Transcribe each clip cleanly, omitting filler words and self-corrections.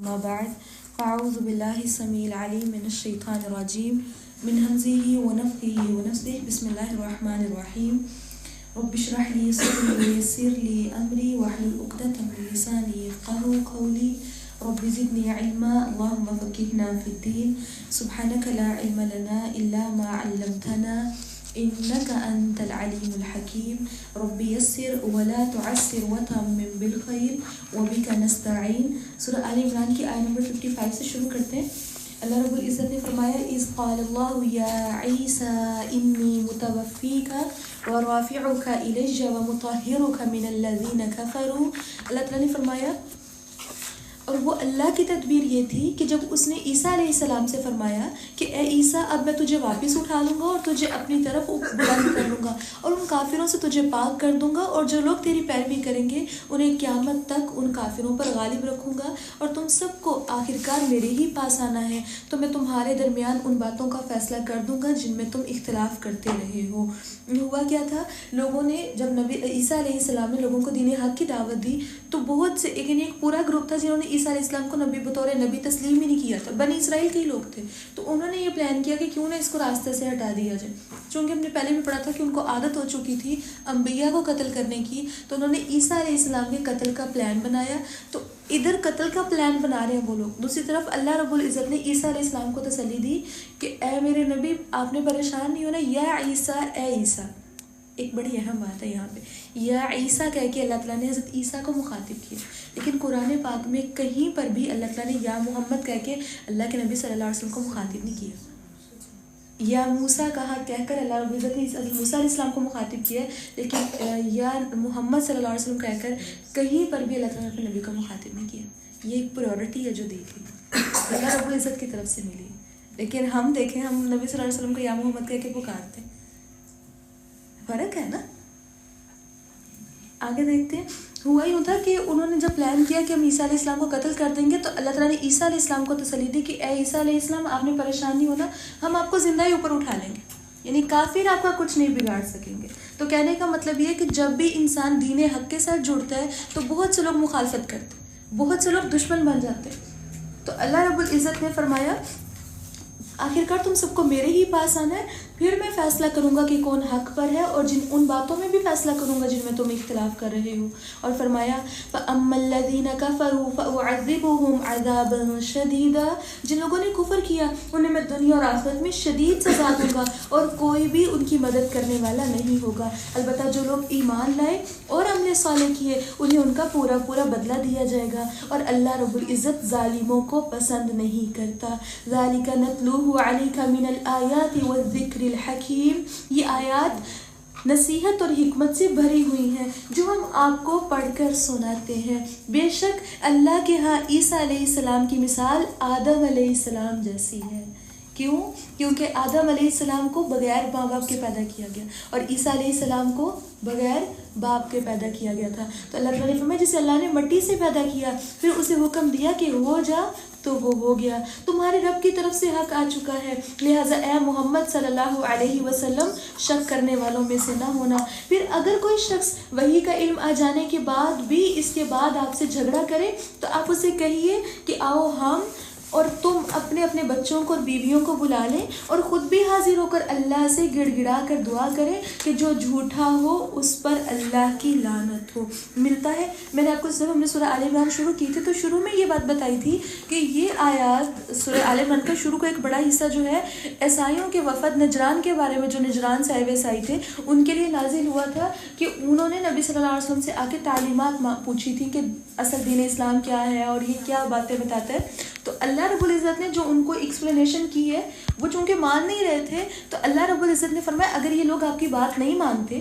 ما بعد فاعوذ باللہ السمیع العلیم من الشیطان الرجیم من ہمزہ ونفخہ ونفثہ بسم اللہ الرحمن الرحیم رب اشرح لی صدری ویسر لی امری واحلل عقدۃ من لسانی یفقہوا قولی رب زدنی علما اللہم فقہنا فی الدین سبحانک لا علم لنا الا ما علمتنا انک انت العلیم الحکیم رب یسر ولا تعسر وتمم بالخیر وبک نستعین۔ سورہ آل عمران کی آیت نمبر 55 سے شروع کرتے ہیں۔ اللہ رب العزت نے فرمایا اذ قال اللہ یا عیسیٰ انی متوفیک ورافعک الی ومطہرک من الذین کفروا۔ اللہ تعالیٰ نے فرمایا، اور وہ اللہ کی تدبیر یہ تھی کہ جب اس نے عیسیٰ علیہ السلام سے فرمایا کہ اے عیسیٰ اب میں تجھے واپس اٹھا لوں گا اور تجھے اپنی طرف بلند کر لوں گا اور ان کافروں سے تجھے پاک کر دوں گا اور جو لوگ تیری پیروی کریں گے انہیں قیامت تک ان کافروں پر غالب رکھوں گا اور تم سب کو آخرکار میرے ہی پاس آنا ہے تو میں تمہارے درمیان ان باتوں کا فیصلہ کر دوں گا جن میں تم اختلاف کرتے رہے ہو۔ ہوا کیا تھا، لوگوں نے جب نبی عیسیٰ علیہ السلام نے لوگوں کو دین حق کی دعوت دی تو بہت سے ایک پورا گروپ تھا جنہوں نے عیسیٰ علیہ السلام کو نبی بطور نبی تسلیم ہی نہیں کیا تھا۔ بنی اسرائیل کے ہی لوگ تھے، تو انہوں نے یہ پلان کیا کہ کیوں نہ اس کو راستے سے ہٹا دیا جائے۔ چونکہ ہم نے پہلے بھی پڑھا تھا کہ ان کو عادت ہو چکی تھی انبیاء کو قتل کرنے کی، تو انہوں نے عیسیٰ علیہ السلام کے قتل کا پلان بنایا۔ تو ادھر قتل کا پلان بنا رہے ہیں وہ لوگ، دوسری طرف اللہ رب العزت نے عیسیٰ علیہ السلام کو تسلی دی کہ اے میرے نبی آپ نے پریشان نہیں ہونا، یا عیسیٰ اے عیسیٰ۔ ایک بڑی اہم بات ہے یہاں پہ، یا عیسیٰ کہہ کے اللہ تعالیٰ نے حضرت عیسیٰ کو مخاطب کیا، لیکن قرآن پاک میں کہیں پر بھی اللہ تعالیٰ نے یا محمد کہہ کے اللہ کے نبی صلی اللہ علیہ وسلم کو مخاطب نہیں کیا۔ یا موسیٰ کہا کہہ کر اللہ رب العزت نے حضرت موسیٰ علیہ السلام کو مخاطب کیا، لیکن یا محمد صلی اللہ علیہ وسلم کہہ کر کہیں پر بھی اللہ تعالیٰ نے اپنے نبی کو مخاطب نہیں کیا۔ یہ ایک پریورٹی ہے جو دی گئی، اللہ رب العزت کی طرف سے ملی، لیکن ہم دیکھیں ہم نبی صلی اللہ علیہ وسلم کو یا محمد کہہ کے پکارتے ہیں، فرق ہے نا۔ آگے دیکھتے ہیں، ہوا یوں تھا کہ انہوں نے جب پلان کیا کہ ہم عیسیٰ علیہ السلام کو قتل کر دیں گے تو اللہ تعالیٰ نے عیسیٰ علیہ السلام کو تسلی دی کہ اے عیسیٰ علیہ السلام آپ نے پریشان نہیں ہونا، ہم آپ کو زندہ ہی اوپر اٹھا لیں گے، یعنی کافر آپ کا کچھ نہیں بگاڑ سکیں گے۔ تو کہنے کا مطلب یہ ہے کہ جب بھی انسان دین حق کے ساتھ جڑتا ہے تو بہت سے لوگ مخالفت کرتے ہیں، بہت سے لوگ دشمن بن جاتے ہیں۔ تو اللہ رب العزت نے فرمایا آخرکار تم سب کو میرے ہی پاس آنا ہے، پھر میں فیصلہ کروں گا کہ کون حق پر ہے اور ان باتوں میں بھی فیصلہ کروں گا جن میں تم اختلاف کر رہے ہو۔ اور فرمایا فَأَمَّا الَّذِينَ كَفَرُوا فَأُعَذِّبُهُمْ عَذَابًا شَدِيدًا، جن لوگوں نے کفر کیا انہیں میں دنیا اور آخرت میں شدید سزا دوں گا اور کوئی بھی ان کی مدد کرنے والا نہیں ہوگا۔ البتہ جو لوگ ایمان لائے اور عمل صالح کیے انہیں ان کا پورا پورا بدلہ دیا جائے گا، اور اللہ رب العزت ظالموں کو پسند نہیں کرتا۔ ذَلِكَ نَتْلُوهُ عَلَيْكَ مِنَ الْآيَاتِ وَالذِّكْرِ الحکیم، یہ آیات نصیحت اور حکمت سے بھری ہوئی ہیں جو ہم آپ کو پڑھ کر سناتے ہیں۔ بے شک اللہ کے ہاں عیسیٰ علیہ السلام کی مثال آدم علیہ السلام جیسی ہے۔ کیوں؟ کیونکہ آدم علیہ السلام کو بغیر ماں باپ کے پیدا کیا گیا اور عیسیٰ علیہ السلام کو بغیر باپ کے پیدا کیا گیا تھا۔ تو اللہ تعالیٰ نے فرمایا جسے اللہ نے مٹی سے پیدا کیا پھر اسے حکم دیا کہ ہو جا تو وہ ہو گیا۔ تمہارے رب کی طرف سے حق آ چکا ہے، لہٰذا اے محمد صلی اللہ علیہ وسلم شک کرنے والوں میں سے نہ ہونا۔ پھر اگر کوئی شخص وحی کا علم آ جانے کے بعد بھی اس کے بعد آپ سے جھگڑا کرے تو آپ اسے کہیے کہ آؤ ہم اور تم اپنے اپنے بچوں کو اور بیویوں کو بلا لیں اور خود بھی حاضر ہو کر اللہ سے گڑ گڑا کر دعا کریں کہ جو جھوٹا ہو اس پر اللہ کی لعنت ہو۔ ملتا ہے، میں نے آپ کو جب ہم نے سورہ آل عمران شروع کی تھی تو شروع میں یہ بات بتائی تھی کہ یہ آیات سورہ آل عمران کا شروع کا ایک بڑا حصہ جو ہے عیسائیوں کے وفد نجران کے بارے میں، جو نجران سے آئے ہوئے عیسائی تھے ان کے لیے نازل ہوا تھا کہ انہوں نے نبی صلی اللہ علیہ وسلم سے آ کے تعلیمات پوچھی تھی کہ اصل دین اسلام کیا ہے اور یہ کیا باتیں بتاتا ہے۔ تو اللہ رب العزت نے جو ان کو ایکسپلینیشن کی ہے وہ چونکہ مان نہیں رہے تھے تو اللہ رب العزت نے فرمایا اگر یہ لوگ آپ کی بات نہیں مانتے،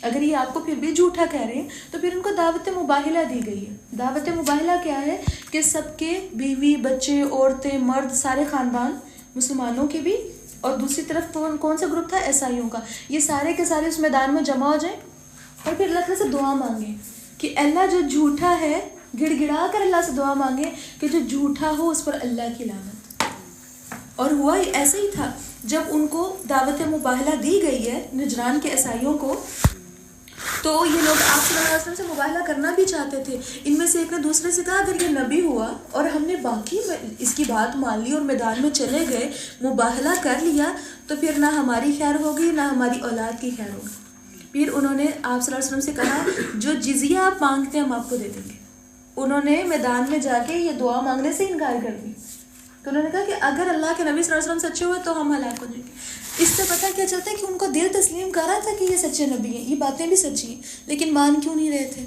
اگر یہ آپ کو پھر بھی جھوٹا کہہ رہے ہیں تو پھر ان کو دعوت مباہلہ دی گئی ہے۔ دعوت مباہلہ کیا ہے کہ سب کے بیوی بچے عورتیں مرد سارے خاندان مسلمانوں کے بھی، اور دوسری طرف کون سا گروپ تھا عیسائیوں کا، یہ سارے کے سارے اس میدان میں جمع ہو جائیں اور پھر اللہ تعالیٰ سے دعا مانگیں کہ اللہ جو جھوٹا ہے، گڑ گڑا کر اللہ سے دعا مانگے کہ جو جھوٹا ہو اس پر اللہ کی لعنت۔ اور ہوا ایسا ہی تھا، جب ان کو دعوت مباہلہ دی گئی ہے نجران کے عیسائیوں کو، تو یہ لوگ آپ صلی اللہ علیہ وسلم سے مباہلہ کرنا بھی چاہتے تھے. ان میں سے ایک نے دوسرے سے کہا اگر یہ نبی ہوا اور ہم نے باقی اس کی بات مان لی اور میدان میں چلے گئے, مباہلہ کر لیا, تو پھر نہ ہماری خیر ہوگی نہ ہماری اولاد کی خیر ہوگی. پھر انہوں نے آپ صلی اللہ علیہ وسلم سے کہا جو جزیہ آپ مانگتے ہیں ہم آپ کو دے دیں گے. انہوں نے میدان میں جا کے یہ دعا مانگنے سے انکار کر دی. تو انہوں نے کہا کہ اگر اللہ کے نبی صلی اللہ علیہ وسلم سچے ہوئے تو ہم ہلاک ہو جائیں گے. اس سے پتہ کیا چلتا ہے کہ ان کو دل تسلیم کر رہا تھا کہ یہ سچے نبی ہیں, یہ باتیں بھی سچی ہیں, لیکن مان کیوں نہیں رہے تھے؟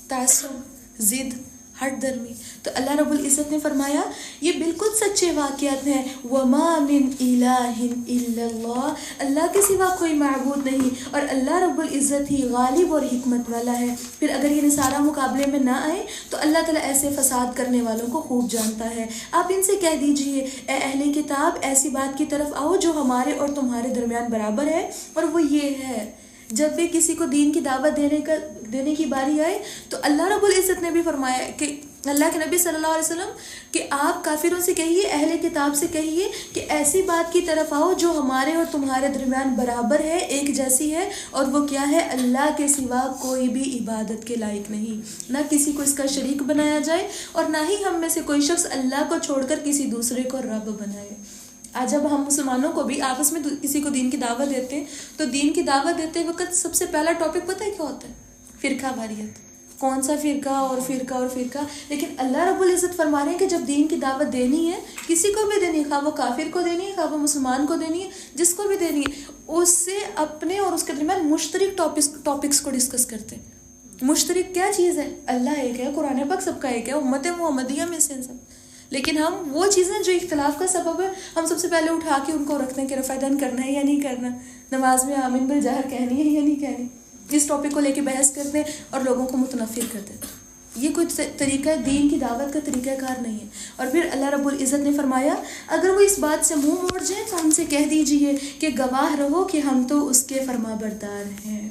تعصب, ضد, ہٹ درمی. تو اللہ رب العزت نے فرمایا یہ بالکل سچے واقعات ہیں. وما من الہ الا اللہ, اللہ کے سوا کوئی معبود نہیں, اور اللہ رب العزت ہی غالب اور حکمت والا ہے. پھر اگر یہ نصارہ مقابلے میں نہ آئے تو اللہ تعالیٰ ایسے فساد کرنے والوں کو خوب جانتا ہے. آپ ان سے کہہ دیجئے اے اہل کتاب ایسی بات کی طرف آؤ جو ہمارے اور تمہارے درمیان برابر ہے, اور وہ یہ ہے جب بھی کسی کو دین کی دعوت دینے کی باری آئے تو اللہ رب العزت نے بھی فرمایا کہ اللہ کے نبی صلی اللہ علیہ وسلم کہ آپ کافروں سے کہیے, اہل کتاب سے کہیے کہ ایسی بات کی طرف آؤ جو ہمارے اور تمہارے درمیان برابر ہے, ایک جیسی ہے, اور وہ کیا ہے اللہ کے سوا کوئی بھی عبادت کے لائق نہیں, نہ کسی کو اس کا شریک بنایا جائے اور نہ ہی ہم میں سے کوئی شخص اللہ کو چھوڑ کر کسی دوسرے کو رب بنائے. آج جب ہم مسلمانوں کو بھی آپس میں کسی کو دین کی دعوت دیتے ہیں تو دین کی دعوت دیتے وقت سب سے پہلا ٹاپک پتہ ہے کیا ہوتا ہے؟ فرقہ واریت. کون سا فرقہ اور فرقہ اور فرقہ. لیکن اللہ رب العزت فرما رہے ہیں کہ جب دین کی دعوت دینی ہے کسی کو بھی دینی ہے, خواہ وہ کافر کو دینی ہے خواہ وہ مسلمان کو دینی ہے, جس کو بھی دینی ہے, اس سے اپنے اور اس کے درمیان مشترک ٹاپکس کو ڈسکس کرتے ہیں. مشترک کیا چیز ہے؟ اللہ ایک ہے, قرآن پاک سب کا ایک ہے, امت محمدیہ میں سے سب. لیکن ہم وہ چیزیں جو اختلاف کا سبب ہے ہم سب سے پہلے اٹھا کے ان کو رکھتے ہیں کہ رفع دین کرنا ہے یا نہیں کرنا, نماز میں آمین بالجہر کہنی ہے یا نہیں کہنی. اس ٹاپک کو لے کے بحث کرتے ہیں اور لوگوں کو متنفر کرتے ہیں. یہ کوئی طریقہ دین کی دعوت کا طریقہ کار نہیں ہے. اور پھر اللہ رب العزت نے فرمایا اگر وہ اس بات سے منہ موڑ جائیں تو ان سے کہہ دیجئے کہ گواہ رہو کہ ہم تو اس کے فرما بردار ہیں.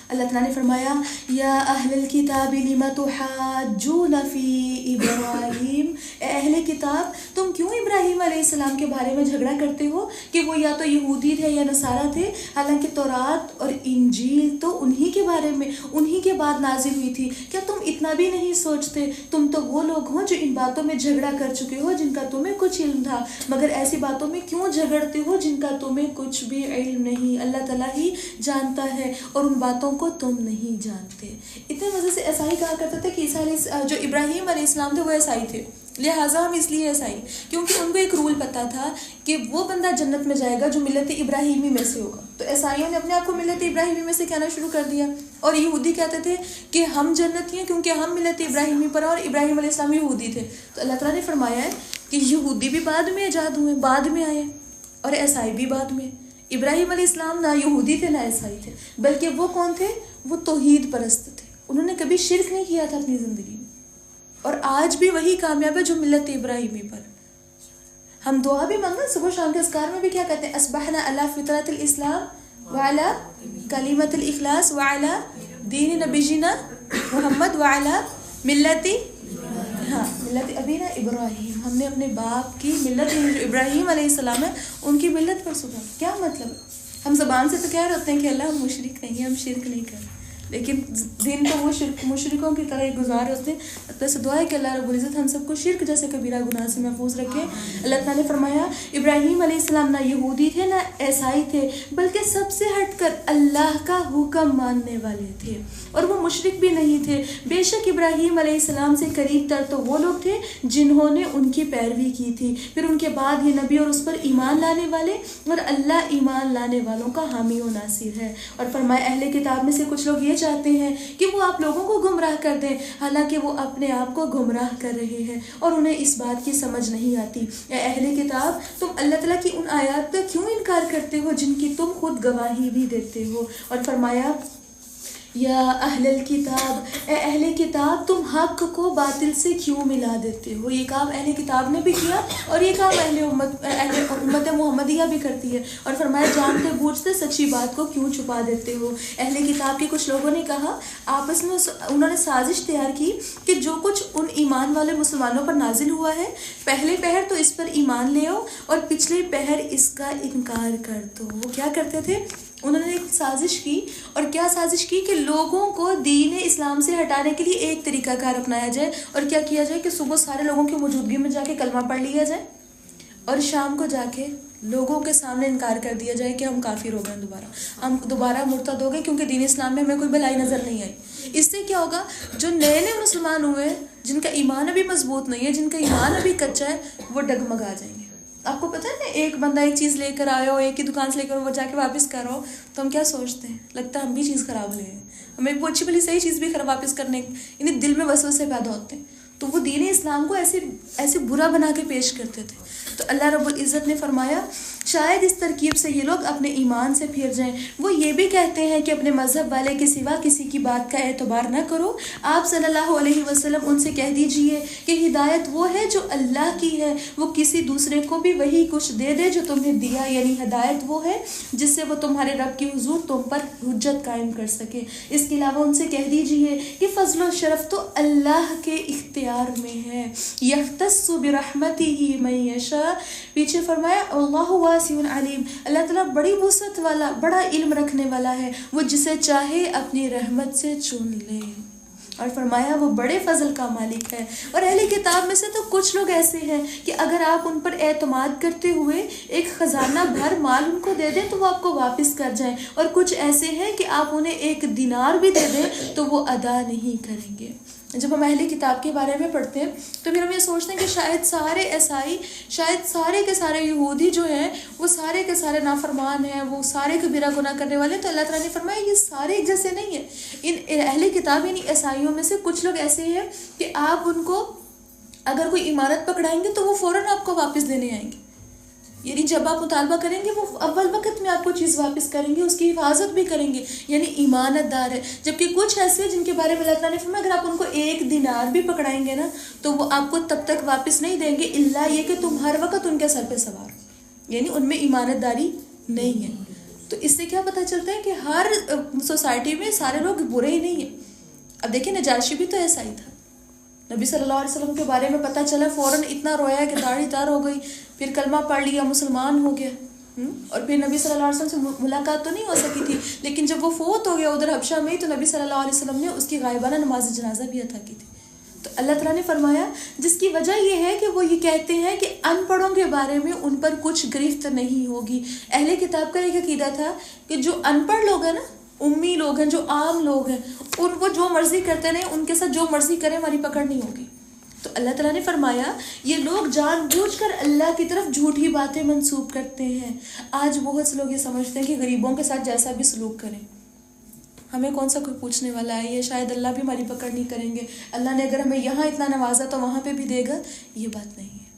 اللہ تعالیٰ نے فرمایا یا اہل الکتاب لم تحاجون فی ابراہیم, اے اہل کتاب تم کیوں ابراہیم علیہ السلام کے بارے میں جھگڑا کرتے ہو کہ وہ یا تو یہودی تھے یا نصارہ تھے, حالانکہ تورات اور انجیل تو انہی کے بارے میں انہی کے بعد نازل ہوئی تھی. کیا تم اتنا بھی نہیں سوچتے؟ تم تو وہ لوگ ہو جو ان باتوں میں جھگڑا کر چکے ہو جن کا تمہیں کچھ علم تھا, مگر ایسی باتوں میں کیوں جھگڑتے ہو جن کا تمہیں کچھ بھی علم نہیں. اللہ تعالیٰ ہی جانتا ہے اور ان باتوں کو تم نہیں جانتے. اتنے مزے سے عیسائی کہا کرتے تھے کہ جو ابراہیم علیہ السلام تھے وہ عیسائی تھے, لہٰذا ہم اس لیے عیسائی کیونکہ ان کو ایک رول پتہ تھا کہ وہ بندہ جنت میں جائے گا جو ملت ابراہیمی میں سے ہوگا. تو عیسائیوں نے اپنے آپ کو ملت ابراہیمی میں سے کہنا شروع کر دیا, اور یہودی کہتے تھے کہ ہم جنتی ہیں کیونکہ ہم ملت ابراہیمی پر, اور ابراہیم علیہ السلام یہودی تھے. تو اللہ تعالیٰ نے فرمایا ہے کہ یہودی بھی بعد میں ایجاد ہوئے, بعد میں آئے, اور عیسائی بھی بعد میں. ابراہیم علیہ السلام نہ یہودی تھے نہ عیسائی تھے, بلکہ وہ کون تھے؟ وہ توحید پرست تھے. انہوں نے کبھی شرک نہیں کیا تھا اپنی زندگی میں, اور آج بھی وہی کامیاب ہے جو ملت ابراہیمی پر. ہم دعا بھی مانگا صبح شام کے اذکار میں بھی کیا کہتے ہیں؟ اصبحنا علی فطرت الاسلام وعلی کلمت الاخلاص وعلی دین نبینا محمد وعلی ملتی ملت ابینا ابراہیم. ہم نے اپنے باپ کی ملت جو ابراہیم علیہ السلام ہے ان کی ملت پر صبح. کیا مطلب ہے؟ ہم زبان سے تو کہہ رہے ہوتے ہیں کہ اللہ ہم مشرک نہیں ہیں, ہم شرک نہیں کریں, لیکن دن تو وہ مشرکوں کی طرح ہی گزارے ہوتے ہیں. اللہ سے دعا ہے کہ اللہ رب العزت ہم سب کو شرک جیسے کبیرہ گناہ سے محفوظ رکھے. اللہ تعالیٰ نے فرمایا ابراہیم علیہ السلام نہ یہودی تھے نہ عیسائی تھے, بلکہ سب سے ہٹ کر اللہ کا حکم ماننے والے تھے, اور وہ مشرک بھی نہیں تھے. بے شک ابراہیم علیہ السلام سے قریب تر تو وہ لوگ تھے جنہوں نے ان کی پیروی کی تھی, پھر ان کے بعد یہ نبی اور اس پر ایمان لانے والے, اور اللہ ایمان لانے والوں کا حامی و ناصر ہے. اور فرمایا اہل کتاب میں سے کچھ لوگ یہ چاہتے ہیں کہ وہ آپ لوگوں کو گمراہ کر دیں, حالانکہ وہ اپنے آپ کو گمراہ کر رہے ہیں اور انہیں اس بات کی سمجھ نہیں آتی. اے اہل کتاب تم اللہ تعالیٰ کی ان آیات کا کیوں انکار کرتے ہو جن کی تم خود گواہی بھی دیتے ہو. اور فرمایا یا اہل الکتاب, اے اہل کتاب تم حق کو باطل سے کیوں ملا دیتے ہو. یہ کام اہل کتاب نے بھی کیا اور یہ کام اہل امت محمدیہ بھی کرتی ہے. اور فرمایا جانتے بوجھتے سچی بات کو کیوں چھپا دیتے ہو. اہل کتاب کے کچھ لوگوں نے کہا, آپس میں انہوں نے سازش تیار کی کہ جو کچھ ان ایمان والے مسلمانوں پر نازل ہوا ہے پہلے پہر تو اس پر ایمان لے آؤ اور پچھلے پہر اس کا انکار کر دو. وہ کیا کرتے تھے؟ انہوں نے ایک سازش کی، اور کیا سازش کی کہ لوگوں کو دین اسلام سے ہٹانے کے لیے ایک طریقہ کار اپنایا جائے، اور کیا کیا جائے کہ صبح سارے لوگوں کی موجودگی میں جا کے کلمہ پڑھ لیا جائے، اور شام کو جا کے لوگوں کے سامنے انکار کر دیا جائے کہ ہم کافر ہو گئے، ہم دوبارہ مرتد ہو گئے، کیونکہ دین اسلام میں ہمیں کوئی بھلائی نظر نہیں آئی۔ اس سے کیا ہوگا، جو نئے نئے مسلمان ہوئے ہیں، جن کا ایمان ابھی مضبوط نہیں ہے، جن کا ایمان ابھی کچا ہے، وہ ڈگمگا جائیں گے۔ آپ کو پتہ ہے نا، ایک بندہ ایک چیز لے کر آیا ہو، ایک ہی دکان سے لے کر وہ جا کے واپس کر رہا ہو، تو ہم کیا سوچتے ہیں، لگتا ہے ہم بھی چیز خراب لے ہیں، ہمیں وہ اچھی بھلی صحیح چیز بھی واپس کرنے، یعنی دل میں وسوسے پیدا ہوتے ہیں۔ تو وہ دین اسلام کو ایسے برا بنا کے پیش کرتے تھے۔ تو اللہ رب العزت نے فرمایا شاید اس ترکیب سے یہ لوگ اپنے ایمان سے پھر جائیں۔ وہ یہ بھی کہتے ہیں کہ اپنے مذہب والے کے سوا کسی کی بات کا اعتبار نہ کرو۔ آپ صلی اللہ علیہ وسلم ان سے کہہ دیجئے کہ ہدایت وہ ہے جو اللہ کی ہے، وہ کسی دوسرے کو بھی وہی کچھ دے دے جو تمہیں دیا، یعنی ہدایت وہ ہے جس سے وہ تمہارے رب کی حضور تم پر حجت قائم کر سکے۔ اس کے علاوہ ان سے کہہ دیجئے کہ فضل و شرف تو اللہ کے اختیار میں ہے، یختص برحمتہ من یشاء۔ پیچھے فرمایا اللہ واسع علیم، اللہ تعالیٰ بڑی وسعت والا، بڑا علم رکھنے والا ہے، وہ جسے چاہے اپنی رحمت سے چن لے۔ اور فرمایا وہ بڑے فضل کا مالک ہے۔ اور اہل کتاب میں سے تو کچھ لوگ ایسے ہیں کہ اگر آپ ان پر اعتماد کرتے ہوئے ایک خزانہ بھر مال ان کو دے دیں تو وہ آپ کو واپس کر جائیں، اور کچھ ایسے ہیں کہ آپ انہیں ایک دینار بھی دے دیں تو وہ ادا نہیں کریں گے۔ جب ہم اہل کتاب کے بارے میں پڑھتے ہیں تو پھر ہم یہ سوچتے ہیں کہ شاید سارے عیسائی، شاید سارے کے سارے یہودی جو ہیں وہ سارے کے سارے نافرمان ہیں، وہ سارے کبیرہ گناہ کرنے والے ہیں۔ تو اللہ تعالیٰ نے فرمایا یہ سارے ایک جیسے نہیں ہیں۔ ان اہل کتاب یعنی عیسائیوں میں سے کچھ لوگ ایسے ہیں کہ آپ ان کو اگر کوئی امانت پکڑائیں گے تو وہ فوراً آپ کو واپس دینے آئیں گے، یعنی جب آپ مطالبہ کریں گے وہ اول وقت میں آپ کو چیز واپس کریں گے، اس کی حفاظت بھی کریں گے، یعنی ایمانت دار ہے۔ جبکہ کچھ ایسے ہیں جن کے بارے میں اللہ تعالیٰ نے فرمایا اگر آپ ان کو ایک دینار بھی پکڑائیں گے نا تو وہ آپ کو تب تک واپس نہیں دیں گے الا یہ کہ تم ہر وقت ان کے سر پہ سوار ہو، یعنی ان میں ایمانت داری نہیں ہے۔ تو اس سے کیا پتہ چلتا ہے کہ ہر سوسائٹی میں سارے لوگ برے ہی نہیں ہیں۔ اب دیکھیں نجاشی بھی تو ایسا ہی تھا، نبی صلی اللہ علیہ وسلم کے بارے میں پتہ چلا فوراً اتنا رویا کہ داڑھی تار ہو گئی، پھر کلمہ پڑھ لیا، مسلمان ہو گیا، اور پھر نبی صلی اللہ علیہ وسلم سے ملاقات تو نہیں ہو سکی تھی، لیکن جب وہ فوت ہو گیا ادھر حبشہ میں ہی تو نبی صلی اللہ علیہ وسلم نے اس کی غائبانہ نماز جنازہ بھی عطا کی تھی۔ تو اللہ تعالیٰ نے فرمایا جس کی وجہ یہ ہے کہ وہ یہ کہتے ہیں کہ ان پڑھوں کے بارے میں ان پر کچھ گرفت نہیں ہوگی۔ اہل کتاب کا ایک عقیدہ تھا کہ جو ان پڑھ لوگ ہیں نا، امی لوگ ہیں، جو عام لوگ ہیں، ان وہ جو مرضی کرتے رہیں، ان کے ساتھ جو مرضی کریں ہماری پکڑ نہیں ہوگی۔ تو اللہ تعالیٰ نے فرمایا یہ لوگ جان بوجھ کر اللہ کی طرف جھوٹی باتیں منسوب کرتے ہیں۔ آج بہت سے لوگ یہ سمجھتے ہیں کہ غریبوں کے ساتھ جیسا بھی سلوک کریں، ہمیں کون سا کوئی پوچھنے والا ہے، یہ شاید اللہ بھی ہماری پکڑ نہیں کریں گے، اللہ نے اگر ہمیں یہاں اتنا نوازا تو وہاں پہ بھی دے گا، یہ بات نہیں ہے۔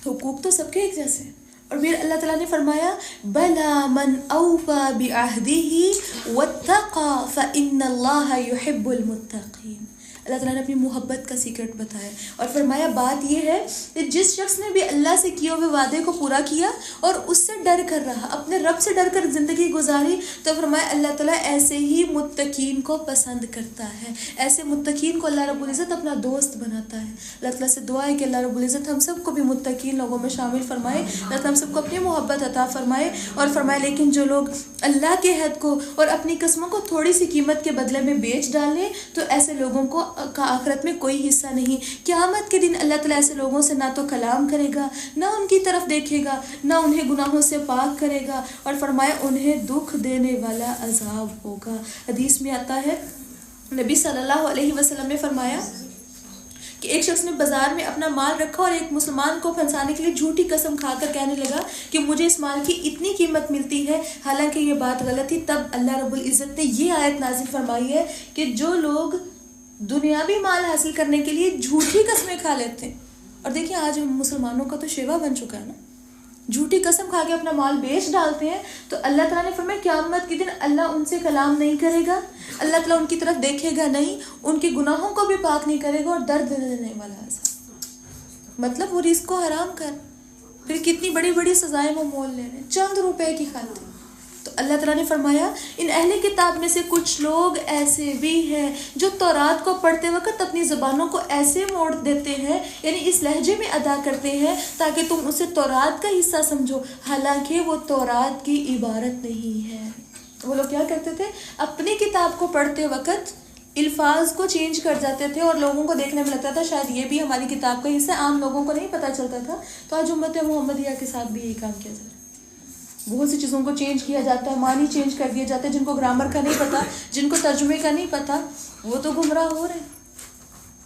حقوق تو سب کے ایک جیسے ہیں۔ اور پھر اللہ تعالیٰ نے فرمایا بَلَا مَنْ أَوْفَى بِعَهْدِهِ وَاتَّقَى فَإِنَّ اللَّهَ يُحِبُّ الْمُتَّقِينَ۔ اللہ تعالیٰ نے اپنی محبت کا سیکرٹ بتایا اور فرمایا بات یہ ہے کہ جس شخص نے بھی اللہ سے کیے ہوئے وعدے کو پورا کیا اور اس سے ڈر کر رہا، اپنے رب سے ڈر کر زندگی گزاری، تو فرمایا اللہ تعالیٰ ایسے ہی متقین کو پسند کرتا ہے، ایسے متقین کو اللہ رب العزت اپنا دوست بناتا ہے۔ اللہ تعالیٰ سے دعا ہے کہ اللہ رب العزت ہم سب کو بھی متقین لوگوں میں شامل فرمائے، اللہ تعالیٰ ہم سب کو اپنی محبت عطا فرمائے، اور فرمائے لیکن جو لوگ اللہ کے عہد کو اور اپنی قسموں کو تھوڑی سی قیمت کے بدلے میں بیچ ڈالیں تو ایسے لوگوں کو کا آخرت میں کوئی حصہ نہیں۔ قیامت کے دن اللہ تعالیٰ ایسے لوگوں سے نہ تو کلام کرے گا، نہ ان کی طرف دیکھے گا، نہ انہیں گناہوں سے پاک کرے گا، اور فرمایا انہیں دکھ دینے والا عذاب ہوگا۔ حدیث میں آتا ہے نبی صلی اللہ علیہ وسلم نے فرمایا کہ ایک شخص نے بازار میں اپنا مال رکھا اور ایک مسلمان کو پھنسانے کے لیے جھوٹی قسم کھا کر کہنے لگا کہ مجھے اس مال کی اتنی قیمت ملتی ہے، حالانکہ یہ بات غلط تھی۔ تب اللہ رب العزت نے یہ آیت نازل فرمائی ہے کہ جو لوگ دنیاوی مال حاصل کرنے کے لیے جھوٹی قسمیں کھا لیتے ہیں، اور دیکھیں آج ہم مسلمانوں کا تو شیوا بن چکا ہے نا، جھوٹی قسم کھا کے اپنا مال بیچ ڈالتے ہیں، تو اللہ تعالیٰ نے فرمایا قیامت کے دن اللہ ان سے کلام نہیں کرے گا، اللہ تعالیٰ ان کی طرف دیکھے گا نہیں، ان کے گناہوں کو بھی پاک نہیں کرے گا، اور درد دینے والا عذاب۔ مطلب وہ رزق کو حرام کر، پھر کتنی بڑی بڑی سزائیں وہ مول لے رہے ہیں چند روپے کی خاطر۔ تو اللہ تعالیٰ نے فرمایا ان اہل کتاب میں سے کچھ لوگ ایسے بھی ہیں جو تورات کو پڑھتے وقت اپنی زبانوں کو ایسے موڑ دیتے ہیں، یعنی اس لہجے میں ادا کرتے ہیں تاکہ تم اسے تورات کا حصہ سمجھو، حالانکہ وہ تورات کی عبارت نہیں ہے۔ وہ لوگ کیا کرتے تھے؟ اپنی کتاب کو پڑھتے وقت الفاظ کو چینج کر جاتے تھے اور لوگوں کو دیکھنے میں لگتا تھا شاید یہ بھی ہماری کتاب کا حصہ، عام لوگوں کو نہیں پتہ چلتا تھا۔ تو آج امت محمدیہ کے ساتھ بھی یہی کام کیا جا رہا ہے، بہت سی چیزوں کو چینج کیا جاتا ہے، معنی چینج کر دیا جاتا ہے، جن کو گرامر کا نہیں پتہ، جن کو ترجمے کا نہیں پتہ، وہ تو گمراہ ہو رہے ہیں۔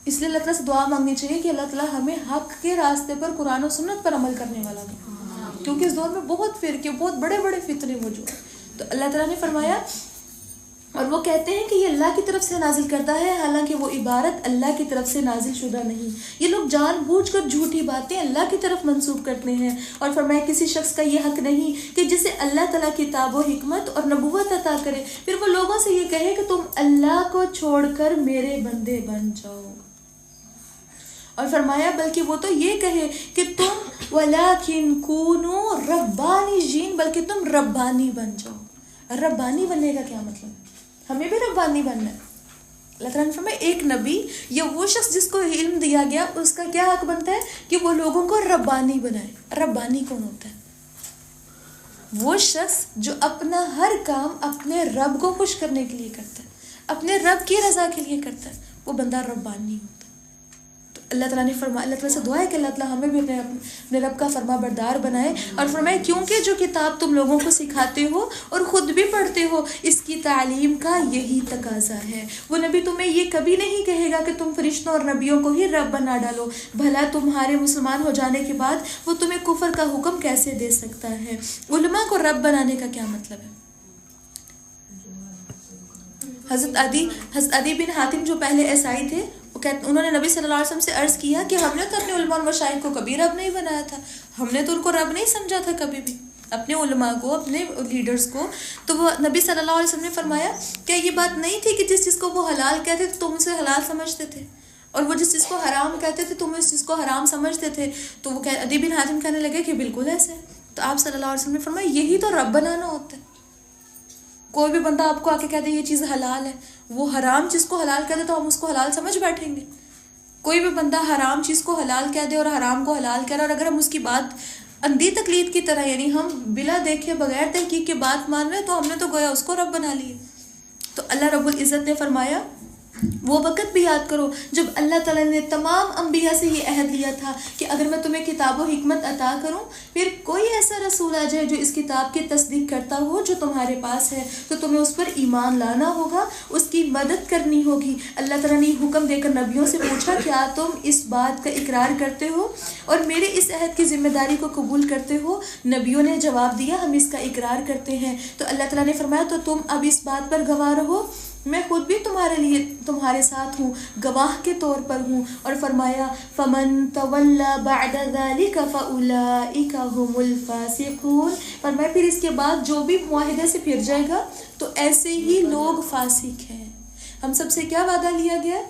اس لیے اللہ تعالیٰ سے دعا مانگنی چاہیے کہ اللہ تعالیٰ ہمیں حق کے راستے پر قرآن و سنت پر عمل کرنے والا بنا، کیونکہ اس دور میں بہت فرقے، بہت بڑے بڑے فتنے موجود ہیں۔ تو اللہ تعالیٰ نے فرمایا اور وہ کہتے ہیں کہ یہ اللہ کی طرف سے نازل کرتا ہے، حالانکہ وہ عبارت اللہ کی طرف سے نازل شدہ نہیں۔ یہ لوگ جان بوجھ کر جھوٹی باتیں اللہ کی طرف منسوب کرتے ہیں، اور فرمایا کسی شخص کا یہ حق نہیں کہ جسے اللہ تعالیٰ کتاب و حکمت اور نبوت عطا کرے، پھر وہ لوگوں سے یہ کہے کہ تم اللہ کو چھوڑ کر میرے بندے بن جاؤ، اور فرمایا بلکہ وہ تو یہ کہے کہ تم وَلَٰكِن كُونُوا رَبَّانِيِّينَ، بلکہ تم ربانی بن جاؤ۔ ربانی بننے کا کیا مطلب ہے؟ ہمیں بھی ربانی بننا ہے۔ اللہ تعالیٰ نے فرمایا ایک نبی یا وہ شخص جس کو علم دیا گیا اس کا کیا حق بنتا ہے کہ وہ لوگوں کو ربانی بنائے۔ ربانی کون ہوتا ہے؟ وہ شخص جو اپنا ہر کام اپنے رب کو خوش کرنے کے لیے کرتا ہے، اپنے رب کی رضا کے لیے کرتا ہے، وہ بندہ ربانی ہوتا ہے۔ تو اللہ تعالیٰ نے فرمایا، اللہ تعالیٰ سے دعا ہے کہ اللہ تعالیٰ ہمیں بھی اپنے رب کا فرما بردار بنائے، اور فرمائے کیونکہ جو کتاب تم لوگوں کو سکھاتے ہو اور خود بھی پڑھتے ہو اس کی تعلیم کا یہی تقاضا ہے۔ وہ نبی تمہیں یہ کبھی نہیں کہے گا کہ تم فرشتوں اور نبیوں کو ہی رب بنا ڈالو، بھلا تمہارے مسلمان ہو جانے کے بعد وہ تمہیں کفر کا حکم کیسے دے سکتا ہے؟ علماء کو رب بنانے کا کیا مطلب ہے؟ حضرت عدی بن حاتم جو پہلے عیسائی تھے، انہوں نے نبی صلی اللہ علیہ وسلم سے عرض کیا کہ ہم نے تو اپنے علماء و مشائخ کو کبھی رب نہیں بنایا تھا، ہم نے تو ان کو رب نہیں سمجھا تھا کبھی بھی، اپنے علماء کو، اپنے لیڈرز کو۔ تو وہ نبی صلی اللہ علیہ وسلم نے فرمایا کیا یہ بات نہیں تھی کہ جس چیز کو وہ حلال کہتے تھے تم اسے حلال سمجھتے تھے، اور وہ جس چیز کو حرام کہتے تھے تم اس چیز کو حرام سمجھتے تھے؟ تو وہ عدی بن حاتم کہنے لگے کہ بالکل ایسے۔ تو آپ صلی اللہ علیہ وسلم نے فرمایا یہی تو رب بنانا ہوتا ہے۔ کوئی بھی بندہ آپ کو آ کے کہہ دے یہ چیز حلال ہے، وہ حرام چیز کو حلال کہہ دے تو ہم اس کو حلال سمجھ بیٹھیں گے؟ کوئی بھی بندہ حرام چیز کو حلال کہہ دے اور حرام کو حلال کہہ رہا، اور اگر ہم اس کی بات اندھی تقلید کی طرح، یعنی ہم بلا دیکھے بغیر تحقیق کے بات مان رہے، تو ہم نے تو گویا اس کو رب بنا لیے۔ تو اللہ رب العزت نے فرمایا وہ وقت بھی یاد کرو جب اللہ تعالیٰ نے تمام انبیاء سے یہ عہد لیا تھا کہ اگر میں تمہیں کتاب و حکمت عطا کروں، پھر کوئی ایسا رسول آ جائے جو اس کتاب کی تصدیق کرتا ہو جو تمہارے پاس ہے، تو تمہیں اس پر ایمان لانا ہوگا، اس کی مدد کرنی ہوگی۔ اللہ تعالیٰ نے حکم دے کر نبیوں سے پوچھا کیا تم اس بات کا اقرار کرتے ہو اور میرے اس عہد کی ذمہ داری کو قبول کرتے ہو؟ نبیوں نے جواب دیا ہم اس کا اقرار کرتے ہیں۔ تو اللہ تعالیٰ نے فرمایا تو تم اب اس بات پر گواہ رہو، میں خود بھی تمہارے ساتھ ہوں، گواہ کے طور پر ہوں۔ اور فرمایا فَمَن تَوَلَّى بَعْدَ ذَلِكَ فَأُولَئِكَ هُمُ الْفَاسِقُونَ، فرمایا پھر اس کے بعد جو بھی معاہدے سے پھر جائے گا تو ایسے ہی لوگ فاسق ہیں۔ ہم سب سے کیا وعدہ لیا گیا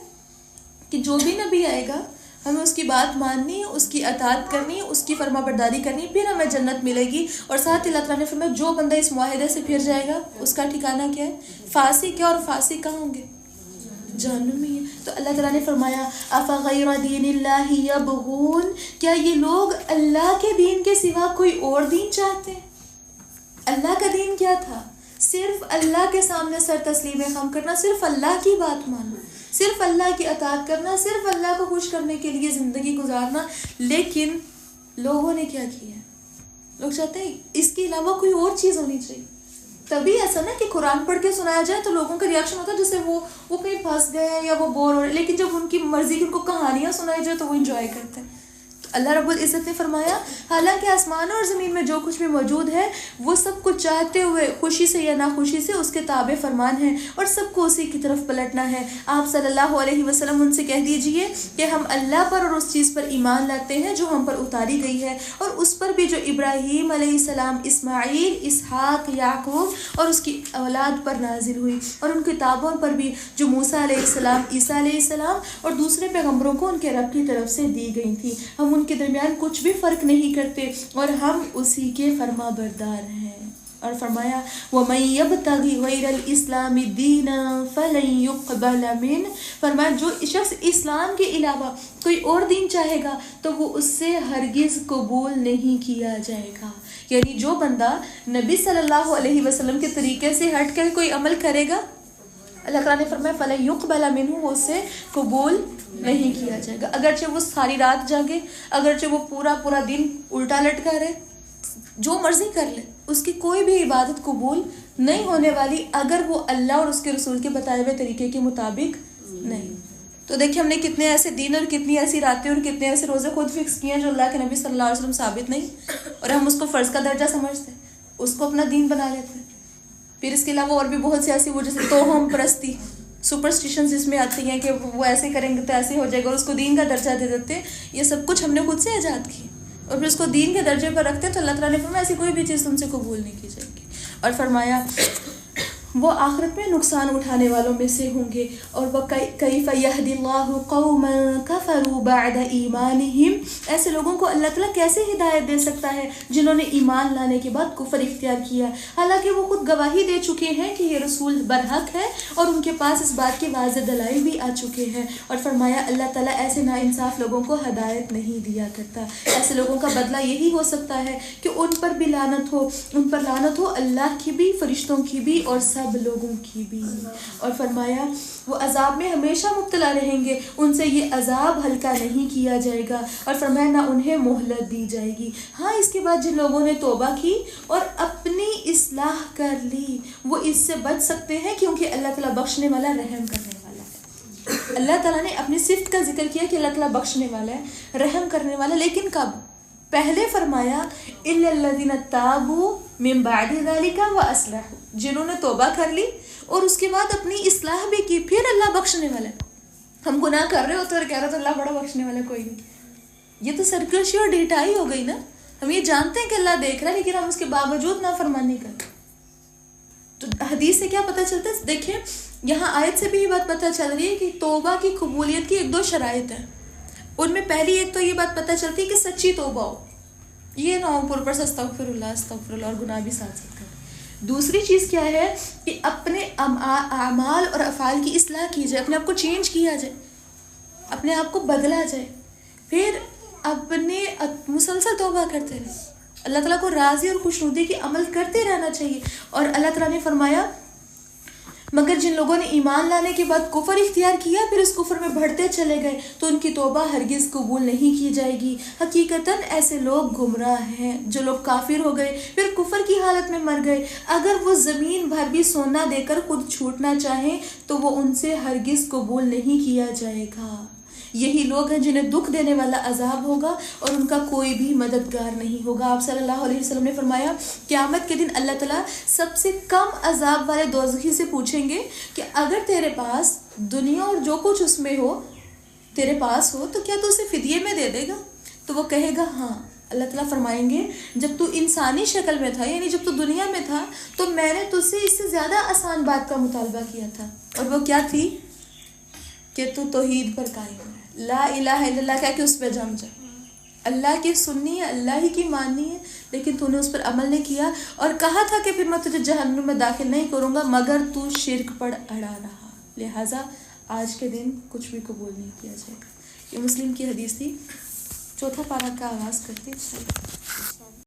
کہ جو بھی نبی آئے گا ہمیں اس کی بات ماننی، اس کی اطاعت کرنی، اس کی فرما برداری کرنی، پھر ہمیں جنت ملے گی۔ اور ساتھ اللہ تعالیٰ نے فرمایا جو بندہ اس معاہدے سے پھر جائے گا اس کا ٹھکانہ کیا ہے؟ فاسق ہے، اور فاسق کہاں ہوں گے؟ جہنم میں ہے۔ تو اللہ تعالیٰ نے فرمایا افغیر دین اللہ یبغون، کیا یہ لوگ اللہ کے دین کے سوا کوئی اور دین چاہتے ہیں؟ اللہ کا دین کیا تھا؟ صرف اللہ کے سامنے سر تسلیم خم کرنا، صرف اللہ کی بات ماننا، صرف اللہ کی اطاعت کرنا، صرف اللہ کو خوش کرنے کے لیے زندگی گزارنا۔ لیکن لوگوں نے کیا کیا؟ لوگ چاہتے ہیں اس کے علاوہ کوئی اور چیز ہونی چاہیے۔ تبھی ایسا نا کہ قرآن پڑھ کے سنایا جائے تو لوگوں کا ریاکشن ہوتا ہے جیسے وہ کہیں پھنس گئے ہیں یا وہ بور ہو رہے ہیں، لیکن جب ان کی مرضی کی ان کو کہانیاں سنائی جائے تو وہ انجوائے کرتے ہیں۔ اللہ رب العزت نے فرمایا حالانکہ آسمان اور زمین میں جو کچھ بھی موجود ہے وہ سب کچھ چاہتے ہوئے خوشی سے یا ناخوشی سے اس کے تابع فرمان ہیں، اور سب کو اسی کی طرف پلٹنا ہے۔ آپ صلی اللہ علیہ وسلم ان سے کہہ دیجئے کہ ہم اللہ پر اور اس چیز پر ایمان لاتے ہیں جو ہم پر اتاری گئی ہے، اور اس پر بھی جو ابراہیم علیہ السلام، اسماعیل، اسحاق، یعقوب اور اس کی اولاد پر نازل ہوئی، اور ان کتابوں پر بھی جو موسیٰ علیہ السلام، عیسیٰ علیہ السلام اور دوسرے پیغمبروں کو ان کے رب کی طرف سے دی گئی تھی۔ ہم ان کے درمیان کچھ بھی فرق نہیں کرتے اور ہم اسی کے فرما بردار ہیں۔ اور فرمایا وَمَن يَبْتَغِ غَيْرَ الْإِسْلَامِ دِينًا فَلَن يُقْبَلَ مِنْهُ، فرمایا جو شخص اسلام کے علاوہ کوئی اور دین چاہے گا تو وہ اس سے ہرگز قبول نہیں کیا جائے گا. یعنی جو بندہ نبی صلی اللہ علیہ وسلم کے طریقے سے ہٹ کر کوئی عمل کرے گا، اللہ تعالیٰ نے فرمایا فَلَن يُقْبَلَ مِنْهُ، وہ اس سے قبول نہیں کیا جائے گا. اگرچہ وہ ساری رات جاگے، اگرچہ وہ پورا دن الٹا لٹکا رہے، جو مرضی کر لے، اس کی کوئی بھی عبادت قبول نہیں ہونے والی اگر وہ اللہ اور اس کے رسول کے بتائے ہوئے طریقے کے مطابق نہیں. تو دیکھیں ہم نے کتنے ایسے دن اور کتنی ایسی راتیں اور کتنے ایسے روزے خود فکس کیے ہیں جو اللہ کے نبی صلی اللہ علیہ وسلم ثابت نہیں، اور ہم اس کو فرض کا درجہ سمجھتے ہیں، اس کو اپنا دین بنا لیتے ہیں. پھر اس کے علاوہ اور بھی بہت سی ایسی وہ جیسے توہم پرستی، سپرسٹیشن جس میں آتی ہیں کہ وہ ایسے کریں گے تو ایسے ہو جائے گا اور اس کو دین کا درجہ دے دیتے ہیں. یہ سب کچھ ہم نے خود سے ایجاد کی اور پھر اس کو دین کے درجے پر رکھتے، تو اللہ تعالیٰ نے فرمایا ایسی کوئی بھی چیز تم سے قبول نہیں کی جائے گی. اور فرمایا وہ آخرت میں نقصان اٹھانے والوں میں سے ہوں گے. اور وہ کیف یہدی اللہ قوما کفروا بعد ایمانہم، ایسے لوگوں کو اللہ تعالیٰ کیسے ہدایت دے سکتا ہے جنہوں نے ایمان لانے کے بعد کفر اختیار کیا، حالانکہ وہ خود گواہی دے چکے ہیں کہ یہ رسول برحق ہے اور ان کے پاس اس بات کے واضح دلائل بھی آ چکے ہیں. اور فرمایا اللہ تعالیٰ ایسے ناانصاف لوگوں کو ہدایت نہیں دیا کرتا. ایسے لوگوں کا بدلہ یہی ہو سکتا ہے کہ ان پر بھی لعنت ہو، ان پر لعنت ہو اللہ کی بھی، فرشتوں کی بھی اور سب لوگوں کی بھی. اور فرمایا وہ عذاب میں ہمیشہ مبتلا رہیں گے، ان سے یہ عذاب ہلکا نہیں کیا جائے گا. اور فرمایا نہ انہیں مہلت دی جائے گی. ہاں اس کے بعد جن لوگوں نے توبہ کی اور اپنی اصلاح کر لی وہ اس سے بچ سکتے ہیں، کیونکہ اللہ تعالیٰ بخشنے والا، رحم کرنے والا ہے. اللہ تعالیٰ نے اپنی صفت کا ذکر کیا کہ اللہ تعالیٰ بخشنے والا ہے، رحم کرنے والا. لیکن کب؟ پہلے فرمایا الا الذین تابوا من بعد ذلک واصلحوا، جنہوں نے توبہ کر لی اور اس کے بعد اپنی اصلاح بھی کی، پھر اللہ بخشنے والا ہے. ہم گناہ کر رہے ہوتے اور کہہ رہے تو اللہ بڑا بخشنے والا کوئی نہیں. یہ تو سرکشی اور ڈھیٹائی ہو گئی نا. ہم یہ جانتے ہیں کہ اللہ دیکھ رہا ہے لیکن ہم اس کے باوجود نافرمانی کرتے. تو حدیث سے کیا پتہ چلتا ہے؟ دیکھیں یہاں آیت سے بھی یہ بات پتہ چل رہی ہے کہ توبہ کی قبولیت کی 1-2 شرائط ہیں. ان میں پہلی ایک تو یہ بات پتہ چلتی ہے کہ سچی توبہ ہو، یہ نہ ہو پر سے استغفر اللہ اور گناہ بھی ساتھ ساتھ کریں. دوسری چیز کیا ہے کہ اپنے اعمال اور افعال کی اصلاح کی جائے، اپنے آپ کو چینج کیا جائے، اپنے آپ کو بدلا جائے. پھر اپنے مسلسل توبہ کرتے رہے، اللہ تعالیٰ کو راضی اور خوشنودی کی عمل کرتے رہنا چاہیے. اور اللہ تعالیٰ نے فرمایا مگر جن لوگوں نے ایمان لانے کے بعد کفر اختیار کیا پھر اس کفر میں بڑھتے چلے گئے تو ان کی توبہ ہرگز قبول نہیں کی جائے گی. حقیقتاً ایسے لوگ گمراہ ہیں جو لوگ کافر ہو گئے پھر کفر کی حالت میں مر گئے. اگر وہ زمین بھر بھی سونا دے کر خود چھوٹنا چاہیں تو وہ ان سے ہرگز قبول نہیں کیا جائے گا. یہی لوگ ہیں جنہیں دکھ دینے والا عذاب ہوگا اور ان کا کوئی بھی مددگار نہیں ہوگا. آپ صلی اللہ علیہ وسلم نے فرمایا قیامت کے دن اللہ تعالیٰ سب سے کم عذاب والے دوزخی سے پوچھیں گے کہ اگر تیرے پاس دنیا اور جو کچھ اس میں ہو تیرے پاس ہو تو کیا تو اسے فدیے میں دے دے گا؟ تو وہ کہے گا ہاں. اللہ تعالیٰ فرمائیں گے جب تو انسانی شکل میں تھا، یعنی جب تو دنیا میں تھا، تو میں نے تجھ سے اس سے زیادہ آسان بات کا مطالبہ کیا تھا. اور وہ کیا تھی؟ کہ تو توحید پر قائم ہے، لا الہ الا اللہ کہہ کے اس پہ جم جائے. اللہ کی سننی ہے، اللہ ہی کی ماننی ہے، لیکن تو نے اس پر عمل نہیں کیا. اور کہا تھا کہ پھر میں تجھے جہنم میں داخل نہیں کروں گا مگر تو شرک پر اڑا رہا، لہٰذا آج کے دن کچھ بھی قبول نہیں کیا جائے گا. یہ مسلم کی حدیث تھی. 4 پارہ کا آغاز کرتے ہیں.